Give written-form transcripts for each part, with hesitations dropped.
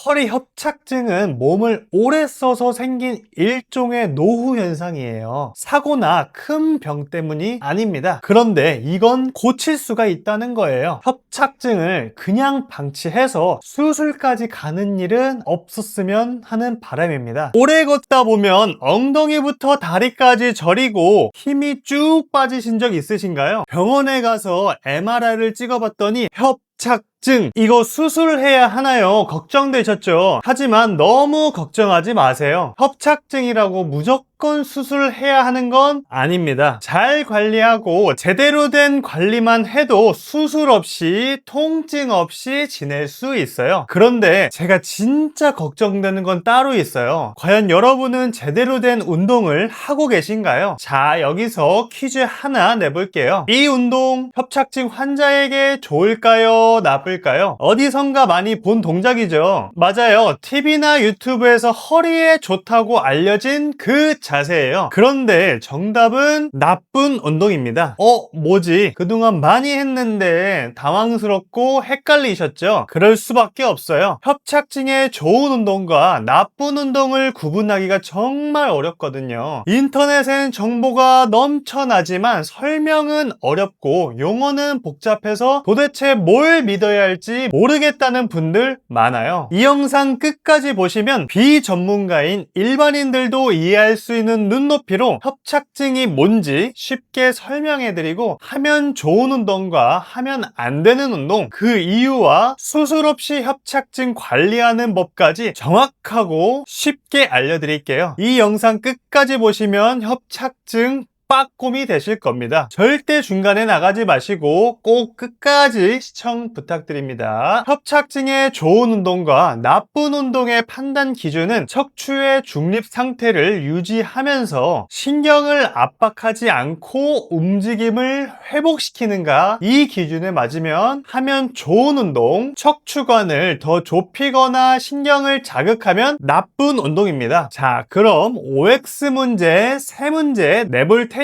허리 협착증은 몸을 오래 써서 생긴 일종의 노후 현상이에요. 사고나 큰 병 때문이 아닙니다. 그런데 이건 고칠 수가 있다는 거예요. 협착증을 그냥 방치해서 수술까지 가는 일은 없었으면 하는 바람입니다. 오래 걷다 보면 엉덩이부터 다리까지 저리고 힘이 쭉 빠지신 적 있으신가요? 병원에 가서 MRI를 찍어봤더니 협착증 이거 수술해야 하나요? 걱정되셨죠? 하지만 너무 걱정하지 마세요. 협착증이라고 무조건 수술해야 하는 건 아닙니다. 잘 관리하고 제대로 된 관리만 해도 수술 없이 통증 없이 지낼 수 있어요. 그런데 제가 진짜 걱정되는 건 따로 있어요. 과연 여러분은 제대로 된 운동을 하고 계신가요? 자, 여기서 퀴즈 하나 내볼게요. 이 운동 협착증 환자에게 좋을까요? 나쁠까요? 어디선가 많이 본 동작이죠. 맞아요. TV나 유튜브에서 허리에 좋다고 알려진 그 자세예요. 그런데 정답은 나쁜 운동입니다. 뭐지? 그동안 많이 했는데 당황스럽고 헷갈리셨죠? 그럴 수밖에 없어요. 협착증에 좋은 운동과 나쁜 운동을 구분하기가 정말 어렵거든요. 인터넷엔 정보가 넘쳐나지만 설명은 어렵고 용어는 복잡해서 도대체 뭘 믿어야 할지 모르겠다는 분들 많아요. 이 영상 끝까지 보시면 비전문가인 일반인들도 이해할 수 있는 눈높이로 협착증이 뭔지 쉽게 설명해드리고 하면 좋은 운동과 하면 안 되는 운동, 그 이유와 수술 없이 협착증 관리하는 법까지 정확하고 쉽게 알려드릴게요. 이 영상 끝까지 보시면 협착증 빠꼼이 되실 겁니다. 절대 중간에 나가지 마시고 꼭 끝까지 시청 부탁드립니다. 협착증에 좋은 운동과 나쁜 운동의 판단 기준은 척추의 중립 상태를 유지하면서 신경을 압박하지 않고 움직임을 회복시키는가, 이 기준에 맞으면 하면 좋은 운동, 척추관을 더 좁히거나 신경을 자극하면 나쁜 운동입니다. 자, 그럼 OX 문제 3문제 내볼 테니까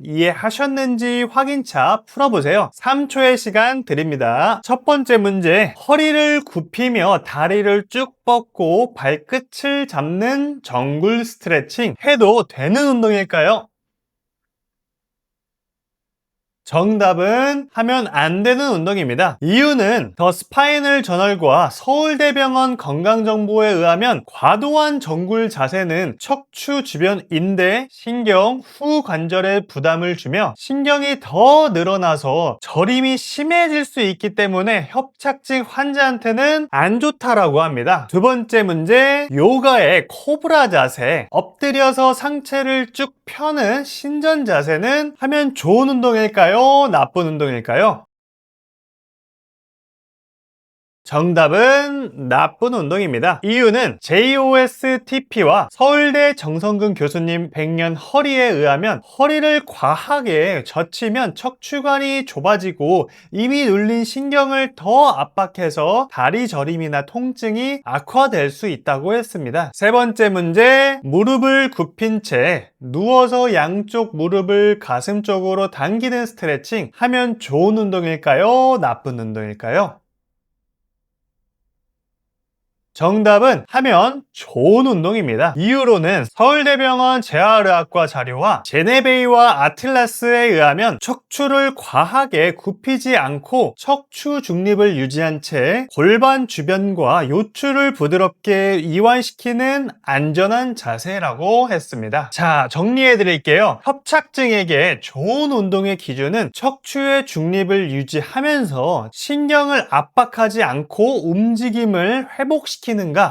이해하셨는지 확인차 풀어보세요. 3초의 시간 드립니다. 첫 번째 문제, 허리를 굽히며 다리를 쭉 뻗고 발끝을 잡는 정굴 스트레칭 해도 되는 운동일까요? 정답은 하면 안 되는 운동입니다. 이유는 더 스파이널 저널과 서울대병원 건강정보에 의하면 과도한 정굴 자세는 척추 주변 인대, 신경, 후 관절에 부담을 주며 신경이 더 늘어나서 저림이 심해질 수 있기 때문에 협착증 환자한테는 안 좋다라고 합니다. 두 번째 문제, 요가의 코브라 자세, 엎드려서 상체를 쭉 펴는 신전 자세는 하면 좋은 운동일까요? 나쁜 운동일까요? 정답은 나쁜 운동입니다. 이유는 JOSTP와 서울대 정성근 교수님 100년 허리에 의하면 허리를 과하게 젖히면 척추관이 좁아지고 이미 눌린 신경을 더 압박해서 다리 저림이나 통증이 악화될 수 있다고 했습니다. 세 번째 문제, 무릎을 굽힌 채 누워서 양쪽 무릎을 가슴 쪽으로 당기는 스트레칭 하면 좋은 운동일까요? 나쁜 운동일까요? 정답은 하면 좋은 운동입니다. 이유로는 서울대병원 재활의학과 자료와 제네베이와 아틀라스에 의하면 척추를 과하게 굽히지 않고 척추 중립을 유지한 채 골반 주변과 요추를 부드럽게 이완시키는 안전한 자세라고 했습니다. 자, 정리해 드릴게요. 협착증에게 좋은 운동의 기준은 척추의 중립을 유지하면서 신경을 압박하지 않고 움직임을 회복시키는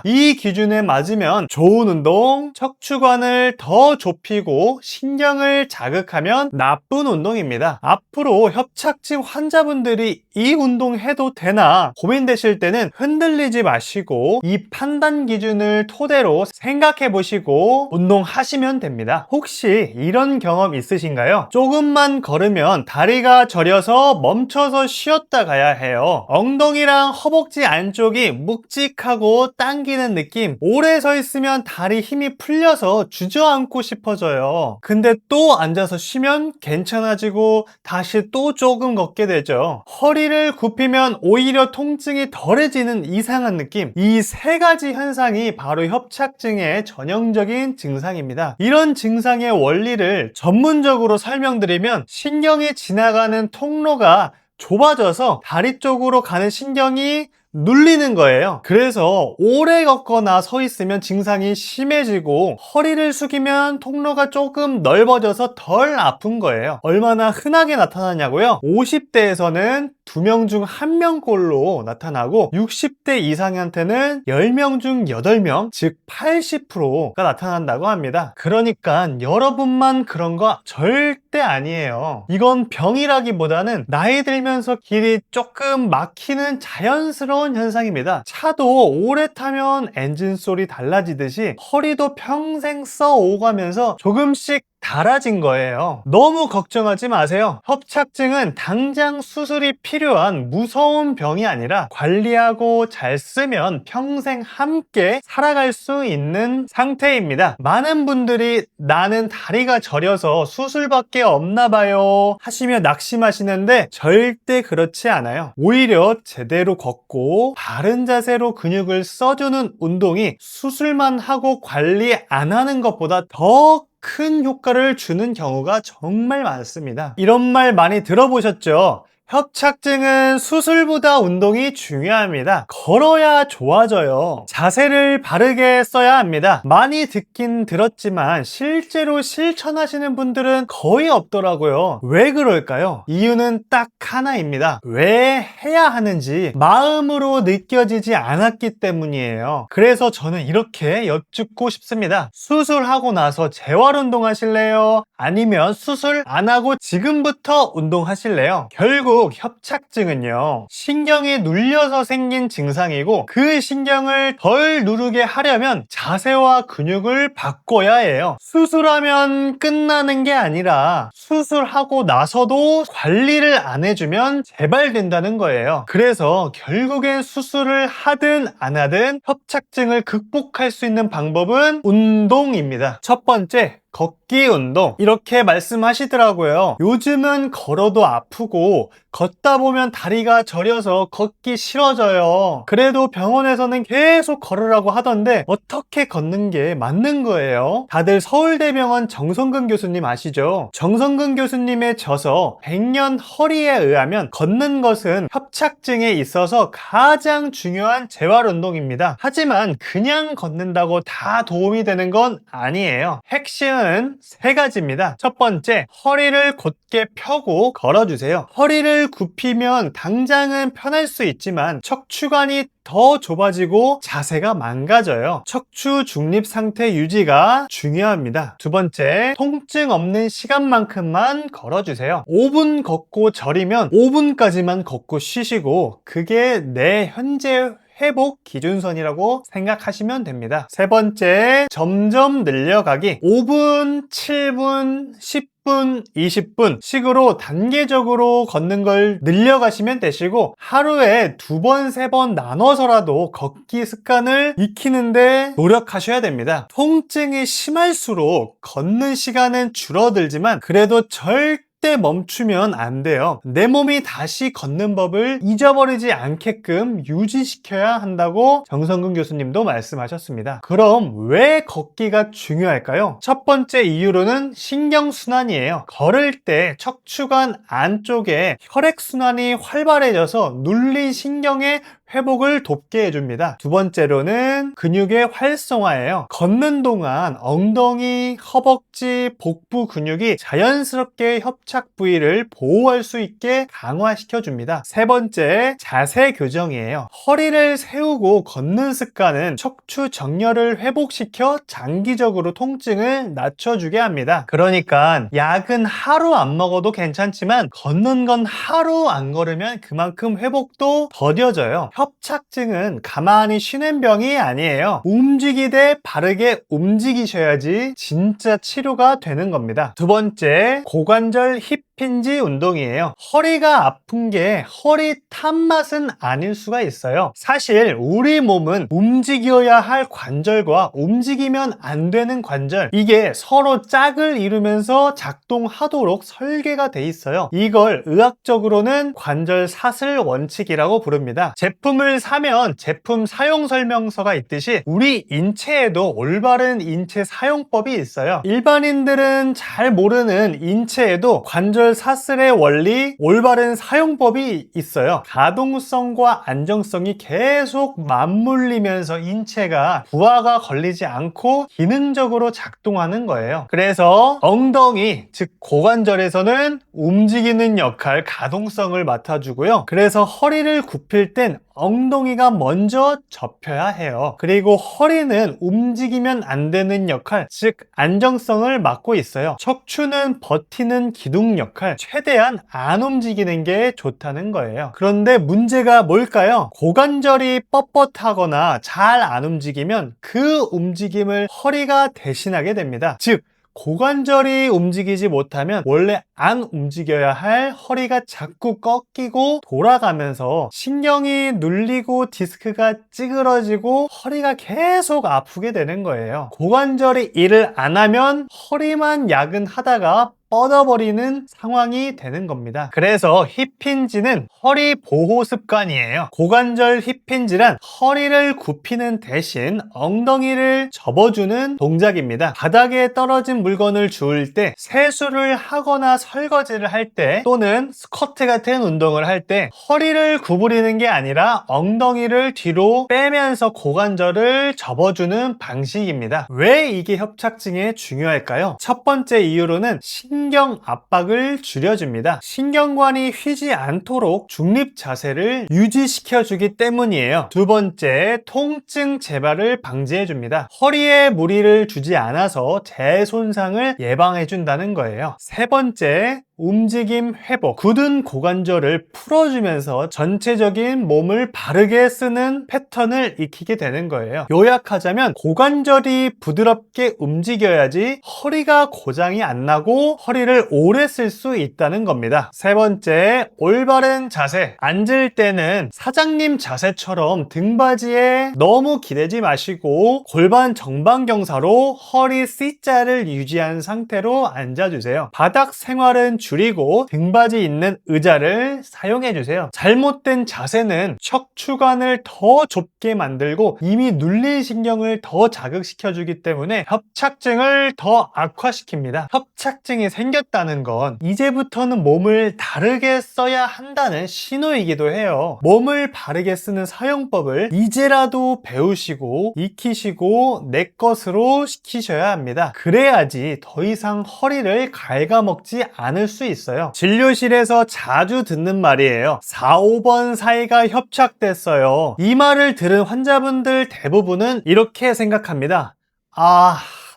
이 기준에 맞으면 좋은 운동, 척추관을 더 좁히고 신경을 자극하면 나쁜 운동입니다. 앞으로 협착증 환자분들이 이 운동 해도 되나 고민되실 때는 흔들리지 마시고 이 판단 기준을 토대로 생각해 보시고 운동하시면 됩니다. 혹시 이런 경험 있으신가요? 조금만 걸으면 다리가 저려서 멈춰서 쉬었다 가야 해요. 엉덩이랑 허벅지 안쪽이 묵직하고 잡고 당기는 느낌. 오래 서 있으면 다리 힘이 풀려서 주저앉고 싶어져요. 근데 또 앉아서 쉬면 괜찮아지고 다시 또 조금 걷게 되죠. 허리를 굽히면 오히려 통증이 덜해지는 이상한 느낌. 이 세 가지 현상이 바로 협착증의 전형적인 증상입니다. 이런 증상의 원리를 전문적으로 설명드리면 신경이 지나가는 통로가 좁아져서 다리 쪽으로 가는 신경이 눌리는 거예요. 그래서 오래 걷거나 서 있으면 증상이 심해지고 허리를 숙이면 통로가 조금 넓어져서 덜 아픈 거예요. 얼마나 흔하게 나타나냐고요? 50대에서는 2명 중 1명꼴로 나타나고 60대 이상한테는 10명 중 8명, 즉 80%가 나타난다고 합니다. 그러니까 여러분만 그런 거 절대 아니에요. 이건 병이라기보다는 나이 들면서 길이 조금 막히는 자연스러운 현상입니다. 차도 오래 타면 엔진 소리 달라지듯이 허리도 평생 써오가면서 조금씩 달아진 거예요. 너무 걱정하지 마세요. 협착증은 당장 수술이 필요한 무서운 병이 아니라 관리하고 잘 쓰면 평생 함께 살아갈 수 있는 상태입니다. 많은 분들이 나는 다리가 저려서 수술밖에 없나 봐요 하시며 낙심하시는데 절대 그렇지 않아요. 오히려 제대로 걷고 바른 자세로 근육을 써주는 운동이 수술만 하고 관리 안 하는 것보다 더 큰 효과를 주는 경우가 정말 많습니다. 이런 말 많이 들어보셨죠? 협착증은 수술보다 운동이 중요합니다. 걸어야 좋아져요. 자세를 바르게 써야 합니다. 많이 듣긴 들었지만 실제로 실천하시는 분들은 거의 없더라고요. 왜 그럴까요? 이유는 딱 하나입니다. 왜 해야 하는지 마음으로 느껴지지 않았기 때문이에요. 그래서 저는 이렇게 여쭙고 싶습니다. 수술하고 나서 재활운동 하실래요? 아니면 수술 안 하고 지금부터 운동하실래요? 결국 협착증은요, 신경이 눌려서 생긴 증상이고 그 신경을 덜 누르게 하려면 자세와 근육을 바꿔야 해요. 수술하면 끝나는 게 아니라 수술하고 나서도 관리를 안 해주면 재발된다는 거예요. 그래서 결국엔 수술을 하든 안 하든 협착증을 극복할 수 있는 방법은 운동입니다. 첫 번째, 걷기 운동. 이렇게 말씀하시더라고요. 요즘은 걸어도 아프고 걷다 보면 다리가 저려서 걷기 싫어져요. 그래도 병원에서는 계속 걸으라고 하던데 어떻게 걷는 게 맞는 거예요? 다들 서울대병원 정성근 교수님 아시죠? 정성근 교수님의 저서 100년 허리에 의하면 걷는 것은 협착증에 있어서 가장 중요한 재활운동입니다. 하지만 그냥 걷는다고 다 도움이 되는 건 아니에요. 핵심은 3가지입니다. 첫 번째, 허리를 곧게 펴고 걸어주세요. 허리를 굽히면 당장은 편할 수 있지만 척추관이 더 좁아지고 자세가 망가져요. 척추 중립 상태 유지가 중요합니다. 두 번째, 통증 없는 시간만큼만 걸어주세요. 5분 걷고 저리면 5분까지만 걷고 쉬시고 그게 내 현재 회복 기준선이라고 생각하시면 됩니다. 세 번째, 점점 늘려가기. 5분, 7분, 10분, 20분 식으로 단계적으로 걷는 걸 늘려가시면 되시고 하루에 2번, 3번 나눠서라도 걷기 습관을 익히는데 노력하셔야 됩니다. 통증이 심할수록 걷는 시간은 줄어들지만 그래도 절대 멈추면 안 돼요. 내 몸이 다시 걷는 법을 잊어버리지 않게끔 유지시켜야 한다고 정성근 교수님도 말씀하셨습니다. 그럼 왜 걷기가 중요할까요? 첫 번째 이유로는 신경순환이에요. 걸을 때 척추관 안쪽에 혈액순환이 활발해져서 눌린 신경의 회복을 돕게 해줍니다. 두 번째로는 근육의 활성화예요. 걷는 동안 엉덩이, 허벅지, 복부 근육이 자연스럽게 협착 부위를 보호할 수 있게 강화시켜줍니다. 세 번째, 자세 교정이에요. 허리를 세우고 걷는 습관은 척추 정렬을 회복시켜 장기적으로 통증을 낮춰주게 합니다. 그러니까 약은 하루 안 먹어도 괜찮지만 걷는 건 하루 안 걸으면 그만큼 회복도 더뎌져요. 협착증은 가만히 쉬는 병이 아니에요. 움직이되 바르게 움직이셔야지 진짜 치료가 되는 겁니다. 두 번째, 고관절 힙 힙힌지 운동이에요. 허리가 아픈 게 허리 탓맛은 아닐 수가 있어요. 사실 우리 몸은 움직여야 할 관절과 움직이면 안 되는 관절, 이게 서로 짝을 이루면서 작동하도록 설계가 돼 있어요. 이걸 의학적으로는 관절 사슬 원칙이라고 부릅니다. 제품을 사면 제품 사용 설명서가 있듯이 우리 인체에도 올바른 인체 사용법이 있어요. 일반인들은 잘 모르는 인체에도 관절 사슬의 원리, 올바른 사용법이 있어요. 가동성과 안정성이 계속 맞물리면서 인체가 부하가 걸리지 않고 기능적으로 작동하는 거예요. 그래서 엉덩이, 즉 고관절에서는 움직이는 역할, 가동성을 맡아주고요. 그래서 허리를 굽힐 땐 엉덩이가 먼저 접혀야 해요. 그리고 허리는 움직이면 안 되는 역할, 즉 안정성을 맡고 있어요. 척추는 버티는 기둥 역할, 최대한 안 움직이는 게 좋다는 거예요. 그런데 문제가 뭘까요? 고관절이 뻣뻣하거나 잘 안 움직이면 그 움직임을 허리가 대신하게 됩니다. 즉 고관절이 움직이지 못하면 원래 안 움직여야 할 허리가 자꾸 꺾이고 돌아가면서 신경이 눌리고 디스크가 찌그러지고 허리가 계속 아프게 되는 거예요. 고관절이 일을 안 하면 허리만 야근하다가 뻗어버리는 상황이 되는 겁니다. 그래서 힙힌지는 허리 보호 습관이에요. 고관절 힙힌지란 허리를 굽히는 대신 엉덩이를 접어주는 동작입니다. 바닥에 떨어진 물건을 주울 때, 세수를 하거나 설거지를 할 때, 또는 스쿼트 같은 운동을 할 때 허리를 구부리는 게 아니라 엉덩이를 뒤로 빼면서 고관절을 접어주는 방식입니다. 왜 이게 협착증에 중요할까요? 첫 번째 이유로는 신경 압박을 줄여줍니다. 신경관이 휘지 않도록 중립 자세를 유지시켜주기 때문이에요. 두 번째, 통증 재발을 방지해줍니다. 허리에 무리를 주지 않아서 재손상을 예방해준다는 거예요. 세 번째, 움직임 회복. 굳은 고관절을 풀어주면서 전체적인 몸을 바르게 쓰는 패턴을 익히게 되는 거예요. 요약하자면 고관절이 부드럽게 움직여야지 허리가 고장이 안 나고 허리를 오래 쓸 수 있다는 겁니다. 세 번째, 올바른 자세. 앉을 때는 사장님 자세처럼 등받이에 너무 기대지 마시고 골반 정방경사로 허리 C자를 유지한 상태로 앉아주세요. 바닥 생활은 줄이고 등받이 있는 의자를 사용해 주세요. 잘못된 자세는 척추관을 더 좁게 만들고 이미 눌린 신경을 더 자극시켜 주기 때문에 협착증을 더 악화시킵니다. 협착증이 생겼다는 건 이제부터는 몸을 다르게 써야 한다는 신호이기도 해요. 몸을 바르게 쓰는 사용법을 이제라도 배우시고 익히시고 내 것으로 시키셔야 합니다. 그래야지 더 이상 허리를 갉아먹지 않을 수 있어요. 진료실에서 자주 듣는 말이에요. 4, 5번 사이가 협착됐어요. 이 말을 들은 환자분들 대부분은 이렇게 생각합니다.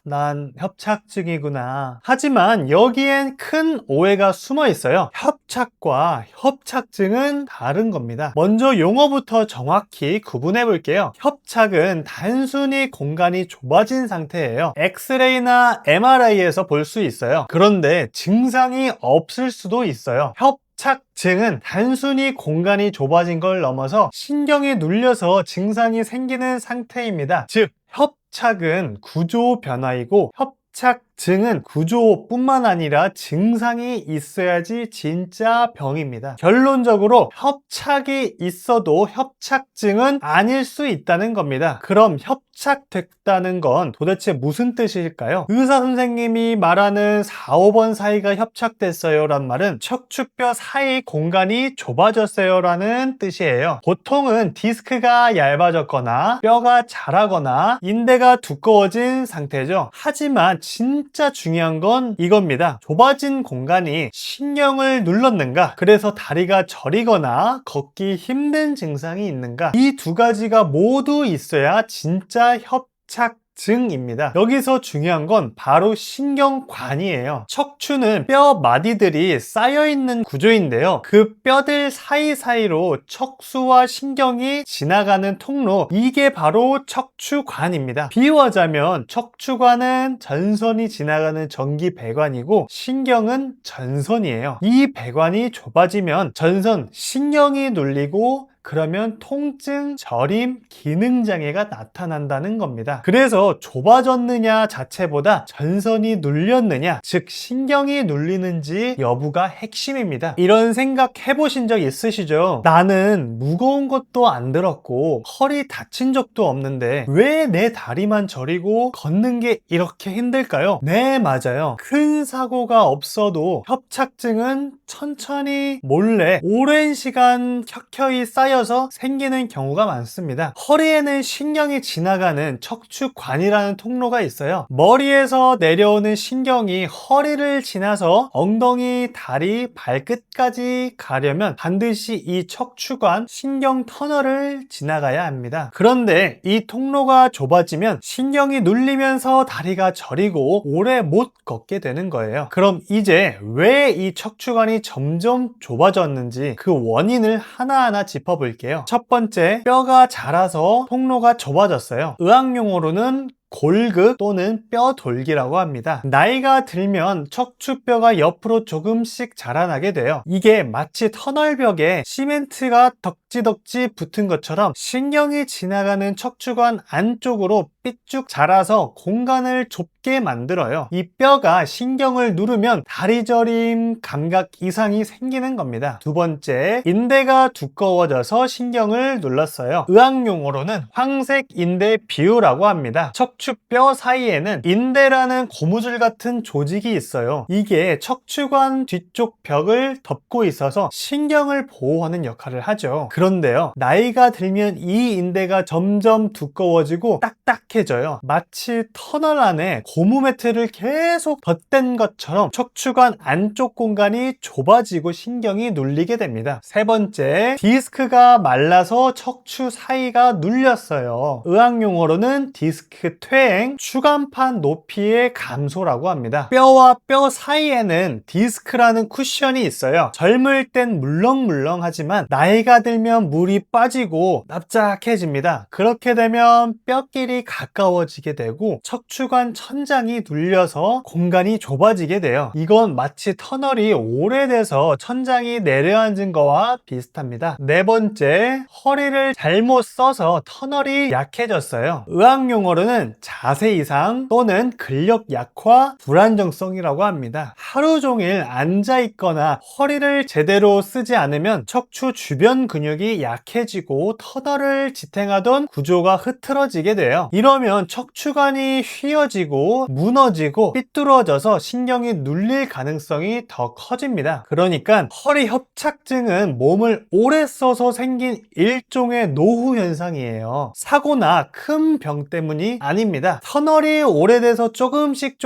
난 협착증이구나. 하지만 여기엔 큰 오해가 숨어 있어요. 협착과 협착증은 다른 겁니다. 먼저 용어부터 정확히 구분해 볼게요. 협착은 단순히 공간이 좁아진 상태예요. 엑스레이나 MRI에서 볼 수 있어요. 그런데 증상이 없을 수도 있어요. 협착증은 단순히 공간이 좁아진 걸 넘어서 신경이 눌려서 증상이 생기는 상태입니다. 즉, 협착은 구조 변화이고 협착증은 구조뿐만 아니라 증상이 있어야지 진짜 병입니다. 결론적으로 협착이 있어도 협착증은 아닐 수 있다는 겁니다. 그럼 협착됐다는 건 도대체 무슨 뜻일까요? 의사 선생님이 말하는 4, 5번 사이가 협착됐어요 란 말은 척추뼈 사이 공간이 좁아졌어요 라는 뜻이에요. 보통은 디스크가 얇아졌거나 뼈가 자라거나 인대가 두꺼워진 상태죠. 하지만 진짜 중요한 건 이겁니다. 좁아진 공간이 신경을 눌렀는가? 그래서 다리가 저리거나 걷기 힘든 증상이 있는가? 이 두 가지가 모두 있어야 진짜 협착 척추각증입니다. 여기서 중요한 건 바로 신경관이에요. 척추는 뼈 마디들이 쌓여있는 구조인데요. 그 뼈들 사이사이로 척수와 신경이 지나가는 통로, 이게 바로 척추관입니다. 비유하자면 척추관은 전선이 지나가는 전기배관이고 신경은 전선이에요. 이 배관이 좁아지면 전선, 신경이 눌리고 그러면 통증, 저림, 기능장애가 나타난다는 겁니다. 그래서 좁아졌느냐 자체보다 전선이 눌렸느냐, 즉 신경이 눌리는지 여부가 핵심입니다. 이런 생각 해보신 적 있으시죠? 나는 무거운 것도 안 들었고 허리 다친 적도 없는데 왜 내 다리만 저리고 걷는 게 이렇게 힘들까요? 네, 맞아요. 큰 사고가 없어도 협착증은 천천히 몰래 오랜 시간 켜켜이 쌓여서 생기는 경우가 많습니다. 허리에는 신경이 지나가는 척추관이라는 통로가 있어요. 머리에서 내려오는 신경이 허리를 지나서 엉덩이, 다리, 발끝까지 가려면 반드시 이 척추관 신경 터널을 지나가야 합니다. 그런데 이 통로가 좁아지면 신경이 눌리면서 다리가 저리고 오래 못 걷게 되는 거예요. 그럼 이제 왜 이 척추관이 점점 좁아졌는지 그 원인을 하나하나 짚어볼게요. 첫 번째, 뼈가 자라서 통로가 좁아졌어요. 의학용어로는 골극 또는 뼈돌기라고 합니다. 나이가 들면 척추뼈가 옆으로 조금씩 자라나게 돼요. 이게 마치 터널벽에 시멘트가 덕지덕지 붙은 것처럼 신경이 지나가는 척추관 안쪽으로 삐쭉 자라서 공간을 좁게 만들어요. 이 뼈가 신경을 누르면 다리 저림, 감각 이상이 생기는 겁니다. 두 번째, 인대가 두꺼워져서 신경을 눌렀어요. 의학용어로는 황색 인대 비유라고 합니다. 척추뼈 사이에는 인대라는 고무줄 같은 조직이 있어요. 이게 척추관 뒤쪽 벽을 덮고 있어서 신경을 보호하는 역할을 하죠. 그런데요, 나이가 들면 이 인대가 점점 두꺼워지고 딱딱해져요. 마치 터널 안에 고무 매트를 계속 덧댄 것처럼 척추관 안쪽 공간이 좁아지고 신경이 눌리게 됩니다. 세 번째, 디스크가 말라서 척추 사이가 눌렸어요. 의학용어로는 디스크 퇴행, 추간판 높이의 감소라고 합니다. 뼈와 뼈 사이에는 디스크라는 쿠션이 있어요. 젊을 땐 물렁물렁하지만 나이가 들면 물이 빠지고 납작해집니다. 그렇게 되면 뼈끼리 가까워지게 되고 척추관 천장이 눌려서 공간이 좁아지게 돼요. 이건 마치 터널이 오래돼서 천장이 내려앉은 거와 비슷합니다. 네 번째, 허리를 잘못 써서 터널이 약해졌어요. 의학용어로는 자세 이상 또는 근력 약화, 불안정성이라고 합니다. 하루 종일 앉아 있거나 허리를 제대로 쓰지 않으면 척추 주변 근육이 약해지고 터널을 지탱하던 구조가 흐트러지게 돼요. 이러면 척추관이 휘어지고 무너지고 삐뚤어져서 신경이 눌릴 가능성이 더 커집니다. 그러니까 허리 협착증은 몸을 오래 써서 생긴 일종의 노후 현상이에요. 사고나 큰 병 때문이 아닙니다. 터널이 오래돼서 조금씩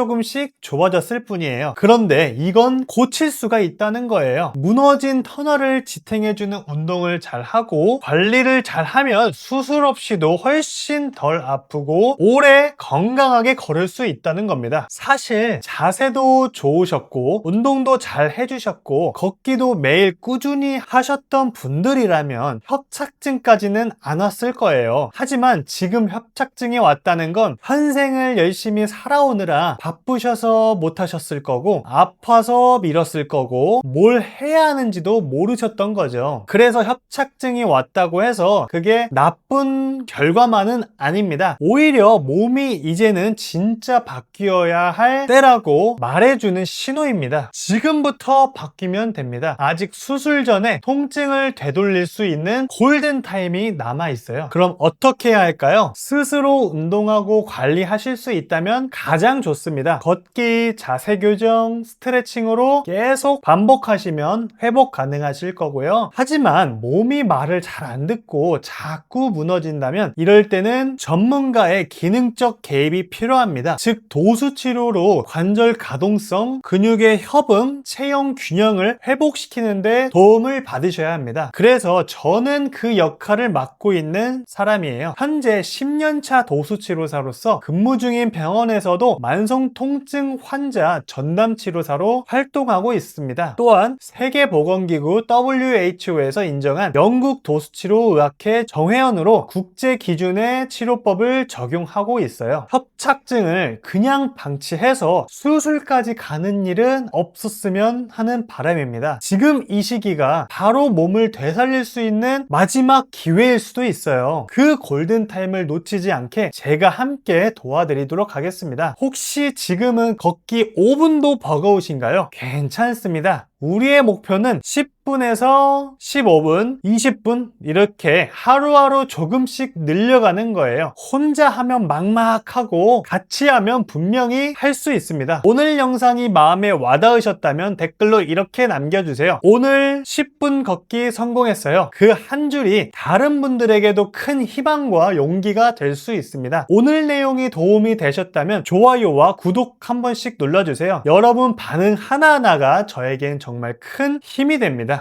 좁아졌을 뿐이에요. 그런데 이건 고칠 수가 있다는 거예요. 무너진 터널을 지탱해주는 운동을 잘 하고 관리를 잘 하면 수술 없이도 훨씬 덜 아프고 오래 건강하게 걸을 수 있다는 겁니다. 사실 자세도 좋으셨고 운동도 잘 해주셨고 걷기도 매일 꾸준히 하셨던 분들이라면 협착증까지는 안 왔을 거예요. 하지만 지금 협착증이 왔다는 건 현생을 열심히 살아오느라 바쁘셔서 못하셨을 거고 아파서 미뤘을 거고 뭘 해야 하는지도 모르셨던 거죠. 그래서 협착증이 왔다고 해서 그게 나쁜 결과만은 아닙니다. 오히려 몸이 이제는 진짜 바뀌어야 할 때라고 말해주는 신호입니다. 지금부터 바뀌면 됩니다. 아직 수술 전에 통증을 되돌릴 수 있는 골든타임이 남아있어요. 그럼 어떻게 해야 할까요? 스스로 운동하고 관리하실 수 있다면 가장 좋습니다. 걷기, 자세 교정, 스트레칭으로 계속 반복하시면 회복 가능하실 거고요. 하지만 몸이 말을 잘 안 듣고 자꾸 무너진다면 이럴 때는 전문가의 누군가의 기능적 개입이 필요합니다. 즉 도수 치료로 관절 가동성, 근육의 협응, 체형 균형을 회복시키는 데 도움을 받으셔야 합니다. 그래서 저는 그 역할을 맡고 있는 사람이에요. 현재 10년차 도수치료사로서 근무 중인 병원에서도 만성 통증 환자 전담 치료사로 활동하고 있습니다. 또한 세계보건기구 WHO에서 인정한 영국 도수치료의학회 정회원으로 국제 기준의 치료법을 적용하고 있어요. 협착증을 그냥 방치해서 수술까지 가는 일은 없었으면 하는 바람입니다. 지금 이 시기가 바로 몸을 되살릴 수 있는 마지막 기회일 수도 있어요. 그 골든타임을 놓치지 않게 제가 함께 도와드리도록 하겠습니다. 혹시 지금은 걷기 5분도 버거우신가요? 괜찮습니다. 우리의 목표는 10분에서 15분, 20분 이렇게 하루하루 조금씩 늘려가는 거예요. 혼자 하면 막막하고 같이 하면 분명히 할 수 있습니다. 오늘 영상이 마음에 와닿으셨다면 댓글로 이렇게 남겨주세요. 오늘 10분 걷기 성공했어요. 그 한 줄이 다른 분들에게도 큰 희망과 용기가 될 수 있습니다. 오늘 내용이 도움이 되셨다면 좋아요와 구독 한 번씩 눌러주세요. 여러분 반응 하나하나가 저에겐 정말 큰 힘이 됩니다.